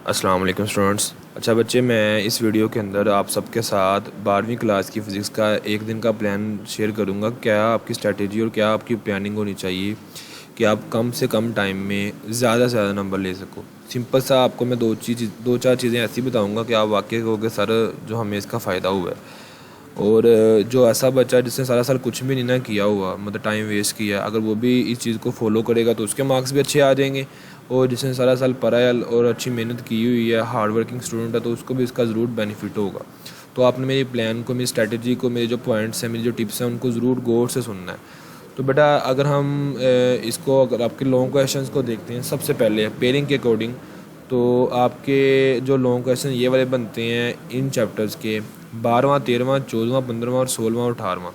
अस्सलाम वालेकुम स्टूडेंट्स। अच्छा बच्चे, मैं इस वीडियो के अंदर आप सबके साथ 12वीं क्लास की फ़िज़िक्स का एक दिन का प्लान शेयर करूंगा। क्या आपकी स्ट्रैटेजी और क्या आपकी प्लानिंग होनी चाहिए कि आप कम से कम टाइम में ज़्यादा से ज़्यादा नंबर ले सको। सिंपल सा आपको मैं दो चार चीज़ें ऐसी बताऊंगा कि आप वाकई कहोगे सर जो हमें इसका फ़ायदा हुआ है। और जो ऐसा बच्चा जिसने सारा साल कुछ भी नहीं ना किया हुआ, मतलब टाइम वेस्ट किया, अगर वो भी इस चीज़ को फॉलो करेगा तो उसके मार्क्स भी अच्छे आ जाएंगे। और जिसने सारा साल पढ़ा है और अच्छी मेहनत की हुई है, हार्ड वर्किंग स्टूडेंट है, तो उसको भी इसका ज़रूर बेनिफिट होगा। तो आपने मेरी प्लान को, मेरी स्ट्रैटेजी को, मेरे जो पॉइंट्स हैं, मेरी जो टिप्स हैं, उनको ज़रूर गौर से सुनना है। तो बेटा अगर हम इसको, अगर आपके लॉन्ग क्वेश्चंस को देखते हैं, सबसे पहले पेयरिंग के अकॉर्डिंग तो आपके जो लॉन्ग क्वेश्चन ये वाले बनते हैं इन चैप्टर्स के 12वां, 13वां, 14वां, 15वां और 16वां और 18वां।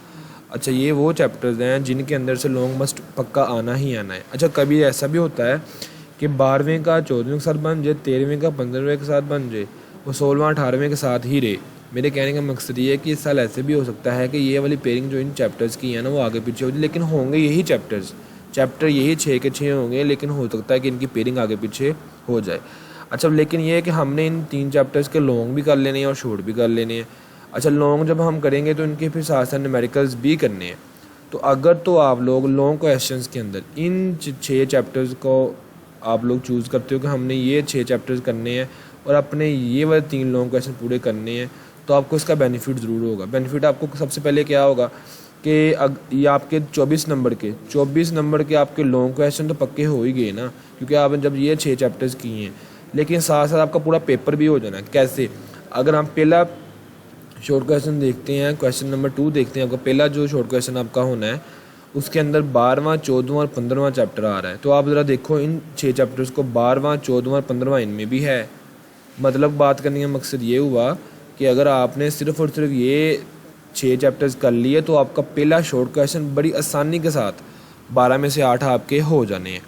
अच्छा, ये वो चैप्टर्स हैं जिनके अंदर से लॉन्ग मस्ट पक्का आना ही आना है। अच्छा, कभी ऐसा भी होता है कि 12वें का 14वें के साथ बन जाए, 13वें का 15वें के साथ बन जाए, वो 16वां 18वें के साथ ही रहे। मेरे कहने का मकसद ये है कि इस साल ऐसे भी हो सकता है कि ये वाली पेयरिंग जो इन चैप्टर्स की है ना, वो आगे पीछे हो जाए, लेकिन होंगे यही चैप्टर यही 6 के 6 होंगे, लेकिन हो सकता है कि इनकी पेयरिंग आगे पीछे हो जाए। अच्छा, लेकिन ये है कि हमने इन 3 चैप्टर्स के लॉन्ग भी कर लेने हैं और शॉर्ट भी कर लेने हैं। अच्छा, लॉन्ग जब हम करेंगे तो इनके फिर साथ साथ न्यूमेरिकल्स भी करने हैं। तो अगर तो आप लोग लॉन्ग क्वेश्चंस के अंदर इन 6 चैप्टर्स को आप लोग चूज़ करते हो कि हमने ये 6 चैप्टर्स करने हैं और अपने ये वाले 3 लॉन्ग क्वेश्चन पूरे करने हैं, तो आपको इसका बेनिफिट ज़रूर होगा। बेनिफिट आपको सबसे पहले क्या होगा कि ये आपके 24 नंबर के आपके लॉन्ग क्वेश्चन तो पक्के हो ही गए ना, क्योंकि आपने जब ये 6 चैप्टर्स किए हैं। लेकिन साथ साथ आपका पूरा पेपर भी हो जाना है। कैसे? अगर हम पहला शॉर्ट क्वेश्चन देखते हैं, क्वेश्चन नंबर 2 देखते हैं, आपका पहला जो शॉर्ट क्वेश्चन आपका होना है उसके अंदर 12वां, 14वां और 15वां चैप्टर आ रहा है। तो आप ज़रा देखो इन 6 चैप्टर्स को, 12वां, 14वां और 15वां इनमें भी है। मतलब बात करने का मकसद ये हुआ कि अगर आपने सिर्फ और सिर्फ ये 6 चैप्टर्स कर लिए तो आपका पहला शॉर्ट क्वेश्चन बड़ी आसानी के साथ 12 में से 8 आपके हो जाने हैं।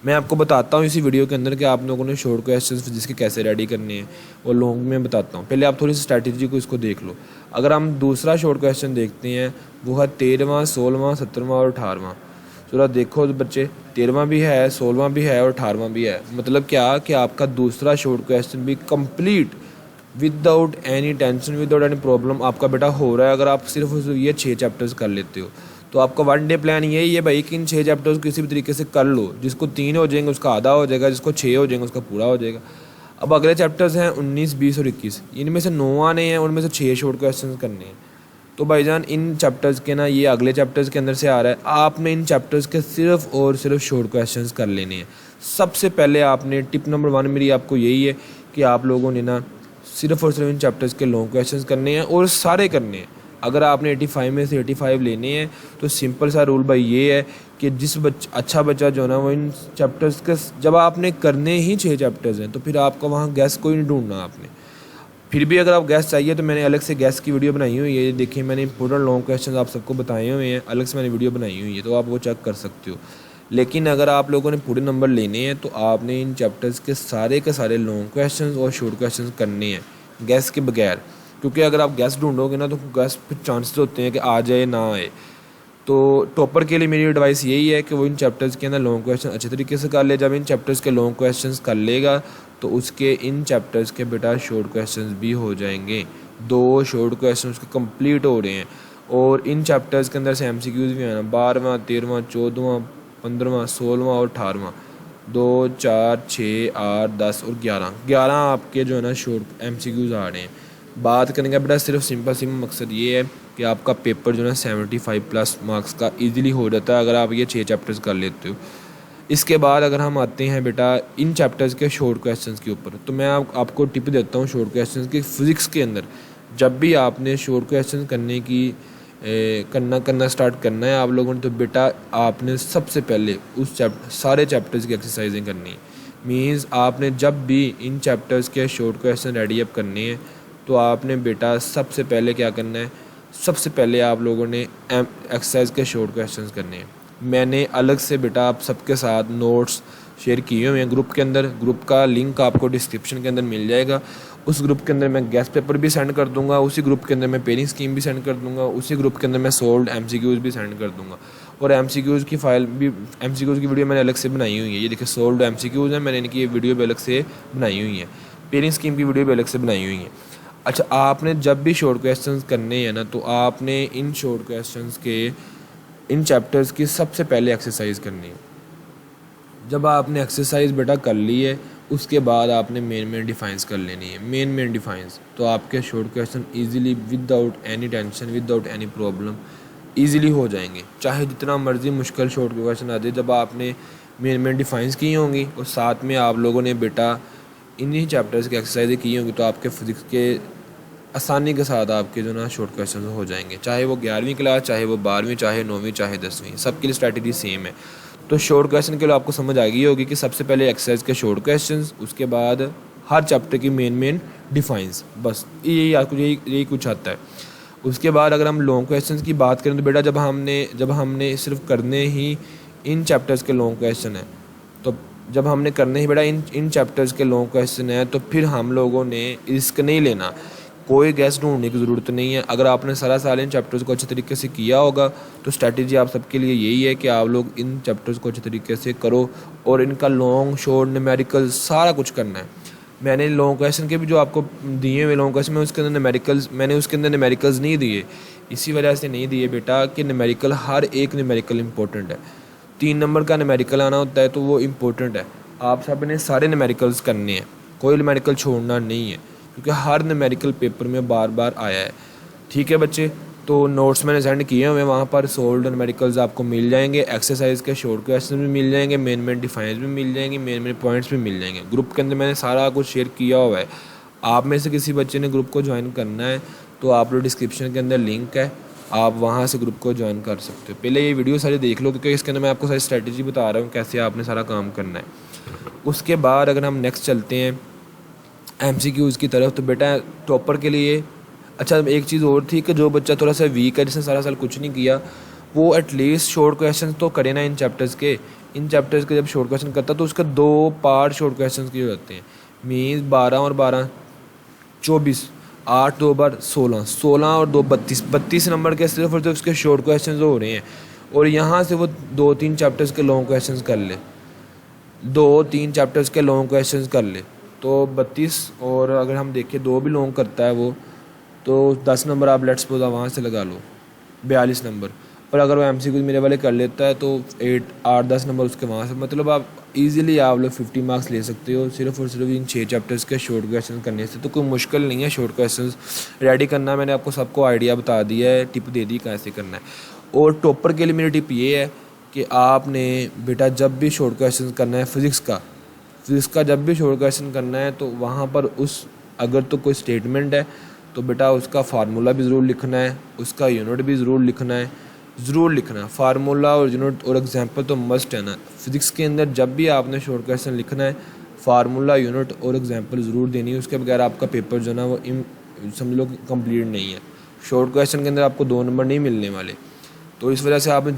मैं आपको बताता हूँ इसी वीडियो के अंदर कि आप लोगों ने शॉर्ट क्वेश्चंस जिसके कैसे रेडी करने हैं और लॉन्ग में बताता हूँ। पहले आप थोड़ी सी स्ट्रैटेजी को इसको देख लो। अगर हम दूसरा शॉर्ट क्वेश्चन देखते हैं, वो है 13वां, 16वां, 17वां और 18वां। जरा देखो बच्चे, 13वां भी है, 16वां भी है और 18वां भी है। मतलब क्या कि आपका दूसरा शॉर्ट क्वेश्चन भी complete without any tension, without any problem आपका बेटा हो रहा है, अगर आप सिर्फ ये 6 चैप्टर्स कर लेते हो। तो आपका 1 डे प्लान यही है भाई कि इन 6 चैप्टर्स किसी भी तरीके से कर लो। जिसको 3 हो जाएंगे उसका आधा हो जाएगा, जिसको 6 हो जाएंगे उसका पूरा हो जाएगा। अब अगले चैप्टर्स हैं 19, 20 और 21। इनमें से 9 आने हैं, उनमें से 6 शॉर्ट क्वेश्चन करने हैं। तो भाईजान इन चैप्टर्स के ना, ये अगले चैप्टर्स के अंदर से आ रहा है, आपने इन चैप्टर्स के सिर्फ और सिर्फ शॉर्ट क्वेश्चंस कर लेने हैं। सबसे पहले आपने टिप नंबर 1 मेरी आपको यही है कि आप लोगों ने ना सिर्फ और सिर्फ इन चैप्टर्स के लॉन्ग क्वेश्चंस करने हैं और सारे करने हैं। अगर आपने 85 में से 85 लेने हैं तो सिंपल सा रूल भाई ये है कि अच्छा बच्चा जो ना वो इन चैप्टर्स के, जब आपने करने ही 6 चैप्टर्स हैं तो फिर आपका वहाँ गैस कोई नहीं ढूंढना आपने। फिर भी अगर आप गैस चाहिए तो मैंने अलग से गैस की वीडियो बनाई हुई है। देखिए, मैंने इंपॉर्टेंट लॉन्ग क्वेश्चन आप सबको बताए हुए हैं, अलग से मैंने वीडियो बनाई हुई है, तो आप वो चेक कर सकते हो। लेकिन अगर आप लोगों ने पूरे नंबर लेने हैं तो आपने इन चैप्टर्स के सारे लॉन्ग क्वेश्चन और शॉर्ट क्वेश्चन करने हैं गैस के बगैर। क्योंकि अगर आप गैस ढूंढोगे ना तो गैस फिर चांसेस होते हैं कि आ जाए ना आए। तो टॉपर के लिए मेरी एडवाइस यही है कि वो इन चैप्टर्स के अंदर लॉन्ग क्वेश्चन अच्छे तरीके से कर ले। जब इन चैप्टर्स के लॉन्ग क्वेश्चंस कर लेगा तो उसके इन चैप्टर्स के बेटा शॉर्ट क्वेश्चंस भी हो जाएंगे। 2 शॉर्ट क्वेश्चन उसके कंप्लीट हो रहे हैं और इन चैप्टर्स के अंदर से MCQs भी आना 12वां, 13वां, 14वां, 15वां, 16वां और 18वां। 2, 4, 6, 8, 10 और 11 आपके जो है ना शॉर्ट MCQs आ रहे हैं। बात करने का बेटा सिर्फ सिंपल मकसद ये है कि आपका पेपर जो है 75+ मार्क्स का इजीली हो जाता है अगर आप ये 6 चैप्टर्स कर लेते हो। इसके बाद अगर हम आते हैं बेटा इन चैप्टर्स के शॉर्ट क्वेश्चंस के ऊपर, तो मैं आपको टिप देता हूँ शॉर्ट क्वेश्चंस की। फ़िज़िक्स के अंदर जब भी आपने शॉर्ट क्वेश्चन करने की करना स्टार्ट करना है आप लोगों ने, तो बेटा आपने सबसे पहले उस सारे चैप्टर्स की एक्सरसाइजें करनी है। मीन्स आपने जब भी इन चैप्टर्स के शॉर्ट क्वेश्चन रेडी अप करने हैं तो आपने बेटा सबसे पहले क्या करना है, सबसे पहले आप लोगों ने एक्सरसाइज के शॉर्ट क्वेश्चंस करने हैं। मैंने अलग से बेटा आप सबके साथ नोट्स शेयर किए हुए हैं ग्रुप के अंदर। ग्रुप का लिंक आपको डिस्क्रिप्शन के अंदर मिल जाएगा। उस ग्रुप के अंदर मैं गैस पेपर भी सेंड कर दूंगा, उसी ग्रुप के अंदर मैं पेयरिंग स्कीम भी सेंड कर दूंगा, उसी ग्रुप के अंदर मैं सोल्व्ड MCQs भी सेंड कर दूंगा। और MCQs की फाइल भी, MCQs की वीडियो मैंने अलग से बनाई हुई है। ये देखिए सोल्व्ड MCQs है, मैंने इनकी वीडियो भी अलग से बनाई हुई है। पेयरिंग स्कीम की वीडियो भी अलग से बनाई हुई है। अच्छा, आपने जब भी शॉर्ट क्वेश्चंस करने हैं ना, तो आपने इन शॉर्ट क्वेश्चंस के इन चैप्टर्स की सबसे पहले एक्सरसाइज करनी है। जब आपने एक्सरसाइज बेटा कर ली है, उसके बाद आपने मेन डिफाइंस कर लेनी है। मेन डिफाइंस तो आपके short question easily without any tension without any problem easily हो जाएंगे। चाहे जितना मर्जी मुश्किल शॉर्ट क्वेश्चन आ जाए, जब आपने मेन डिफाइंस की होंगी और साथ में आप लोगों ने बेटा इन्हीं चैप्टर्स की एक्सरसाइजें की होंगी, तो आपके फिजिक्स के आसानी के साथ आपके जो ना शॉर्ट क्वेश्चन हो जाएंगे। चाहे वो 11वीं क्लास, चाहे वो 12वीं, चाहे 9वीं, चाहे 10वीं, सबके लिए स्ट्रैटेजी सेम है। तो शॉर्ट क्वेश्चन के लिए आपको समझ आ गई होगी कि सबसे पहले एक्सरसाइज के शॉर्ट क्वेश्चंस, उसके बाद हर चैप्टर की मेन डिफाइंस, बस यही आपको यही कुछ आता है। उसके बाद अगर हम लॉन्ग क्वेश्चंस की बात करें तो बेटा जब हमने सिर्फ करने ही इन चैप्टर्स के लॉन्ग क्वेश्चन हैं, तो जब हमने करने ही बेटा इन चैप्टर्स के लॉन्ग क्वेश्चन हैं, तो फिर हम लोगों ने रिस्क नहीं लेना, कोई गैस ढूंढने की ज़रूरत नहीं है। अगर आपने सारा साल इन चैप्टर्स को अच्छे तरीके से किया होगा, तो स्ट्रैटेजी आप सबके लिए यही है कि आप लोग इन चैप्टर्स को अच्छे तरीके से करो और इनका लॉन्ग शॉर्ट न्यूमेरिकल सारा कुछ करना है। मैंने लॉन्ग क्वेश्चन के भी जो आपको दिए हुए लॉन्ग क्वेश्चन में उसके अंदर न्यूमेरिकल्स नहीं दिए, इसी वजह से नहीं दिए बेटा कि न्यूमेरिकल, हर एक न्यूमेरिकल इंपॉर्टेंट है। 3 नंबर का न्यूमेरिकल आना होता है तो वो इम्पोर्टेंट है। आप सब ने सारे न्यूमेरिकल्स करने हैं, कोई न्यूमेरिकल छोड़ना नहीं है, क्योंकि हर न्यूमेरिकल पेपर में बार बार आया है। ठीक है बच्चे, तो नोट्स मैंने सेंड किए हुए, वहाँ पर सोल्व्ड न्यूमेरिकल्स आपको मिल जाएंगे, एक्सरसाइज के शॉर्ट क्वेश्चन भी मिल जाएंगे, मेन डिफाइंस भी मिल जाएंगे, मेन पॉइंट्स भी मिल जाएंगे। ग्रुप के अंदर मैंने सारा कुछ शेयर किया हुआ है। आप में से किसी बच्चे ने ग्रुप को ज्वाइन करना है तो आप लोग डिस्क्रिप्शन के अंदर लिंक है, आप वहाँ से ग्रुप को ज्वाइन कर सकते हो। पहले ये वीडियो सारी देख लो, क्योंकि इसके अंदर मैं आपको सारी स्ट्रैटेजी बता रहा हूँ कैसे आपने सारा काम करना है। उसके बाद अगर हम नेक्स्ट चलते हैं MCQs की तरफ, तो बेटा टॉपर के लिए अच्छा एक चीज़ और थी कि जो बच्चा थोड़ा सा वीक है, जिसने सारा साल कुछ नहीं किया, वो एटलीस्ट शॉर्ट क्वेश्चन तो करे ना इन चैप्टर्स के। जब शॉर्ट क्वेश्चन करता तो उसके 2 पार्ट शॉर्ट क्वेश्चन के होते हैं। मीन्स 12 और 12 24, 8 2 बार 16, 16 और 2 32 नंबर के सिर्फ और सिर्फ उसके शॉर्ट क्वेश्चन हो रहे हैं। और यहाँ से वो 2-3 चैप्टर्स के लॉन्ग क्वेश्चन कर ले, 2-3 चैप्टर्स के लॉन्ग क्वेश्चन कर ले, तो 32, और अगर हम देखें 2 भी लॉन्ग करता है वो, तो 10 नंबर आप लेट्स सपोज वहाँ से लगा लो, 42 नंबर। और अगर वो MCQ मेरे वाले कर लेता है तो 8-10 नंबर उसके वहाँ से, मतलब आप इजीली आप लोग 50 मार्क्स ले सकते हो सिर्फ और सिर्फ इन 6 चैप्टर्स के शॉर्ट क्वेश्चन करने से। तो कोई मुश्किल नहीं है शॉर्ट क्वेश्चन रेडी करना, मैंने आपको सबको आइडिया बता दिया है, टिप दे दी कैसे करना है। और टॉपर के लिए मेरी टिप ये है कि आपने बेटा जब भी शॉर्ट क्वेश्चन करना है फिज़िक्स का जब भी शॉर्ट क्वेश्चन करना है, तो वहाँ पर अगर तो कोई स्टेटमेंट है तो बेटा उसका फार्मूला भी ज़रूर लिखना है, उसका यूनिट भी ज़रूर लिखना है। फार्मूला और यूनिट और एग्जांपल तो मस्ट है ना फिज़िक्स के अंदर। जब भी आपने शॉर्ट क्वेश्चन लिखना है, फार्मूला, यूनिट और एग्जांपल ज़रूर देनी है, उसके बगैर आपका पेपर जो ना वो समझ लो कि कंप्लीट नहीं है। शॉर्ट क्वेश्चन के अंदर आपको 2 नंबर नहीं मिलने वाले। तो इस वजह से आपने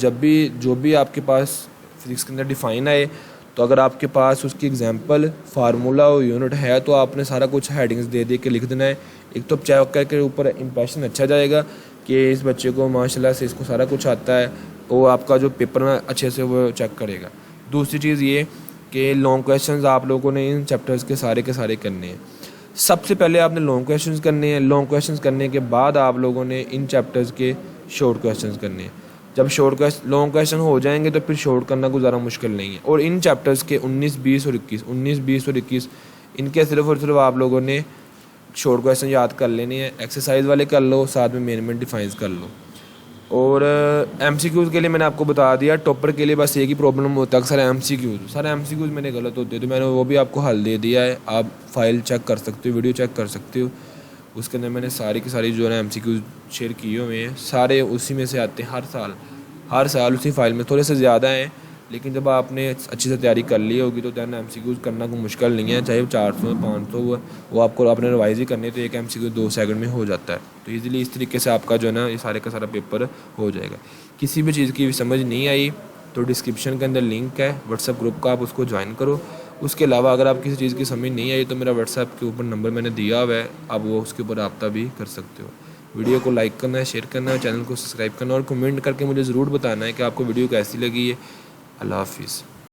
जो भी आपके पास फिज़िक्स के अंदर डिफाइन आए, तो अगर आपके पास उसकी एग्जांपल, फार्मूला और यूनिट है, तो आपने सारा कुछ हेडिंग्स दे के लिख देना है। एक तो चैप्टर के ऊपर इंप्रेशन अच्छा जाएगा कि इस बच्चे को माशाल्लाह से इसको सारा कुछ आता है, वो आपका जो पेपर में अच्छे से वो चेक करेगा। दूसरी चीज़ ये कि लॉन्ग क्वेश्चंस आप लोगों ने इन चैप्टर्स के सारे करने हैं। सबसे पहले आपने लॉन्ग क्वेश्चंस करने हैं, लॉन्ग क्वेश्चंस करने के बाद आप लोगों ने इन चैप्टर्स के शॉर्ट क्वेश्चंस करने हैं। जब लॉन्ग क्वेश्चन हो जाएंगे तो फिर शॉर्ट करना कोई ज़्यादा मुश्किल नहीं है। और इन चैप्टर्स के 19, 20 और 21 इनके सिर्फ और सिर्फ आप लोगों ने शॉर्ट क्वेश्चन याद कर लेने हैं। एक्सरसाइज वाले कर लो, साथ में मेन डिफाइंस कर लो। और MCQs के लिए मैंने आपको बता दिया। टॉपर के लिए बस एक ही प्रॉब्लम होता है, सारे MCQs मेरे गलत होते हैं, तो मैंने वो भी आपको हल दे दिया है। आप फाइल चेक कर सकते हो, वीडियो चेक कर सकते हो, उसके अंदर मैंने सारी की सारी जो है MCQs शेयर किए हुए हैं। सारे उसी में से आते हैं, हर साल उसी फाइल में, थोड़े से ज़्यादा हैं, लेकिन जब आपने अच्छी से तैयारी कर ली होगी तो दैन MCQs करना कोई मुश्किल नहीं है। चाहे वो 400 500 वो आपको आपने रिवाइज ही करनी है, तो एक MCQ 2 सेकंड में हो जाता है। तो ईज़िली इस तरीके से आपका जो है ना ये सारे का सारा पेपर हो जाएगा। किसी भी चीज़ की समझ नहीं आई तो डिस्क्रिप्शन के अंदर लिंक है व्हाट्सएप ग्रुप का, आप उसको ज्वाइन करो। उसके अलावा अगर आप किसी चीज़ की समझ नहीं आई तो मेरा व्हाट्सएप के ऊपर नंबर मैंने दिया हुआ है, आप वो उसके ऊपर रब्ता भी कर सकते हो। वीडियो को लाइक करना है, शेयर करना है, चैनल को सब्सक्राइब करना और कमेंट करके मुझे ज़रूर बताना है कि आपको वीडियो कैसी लगी है। अल्लाह हाफिज़।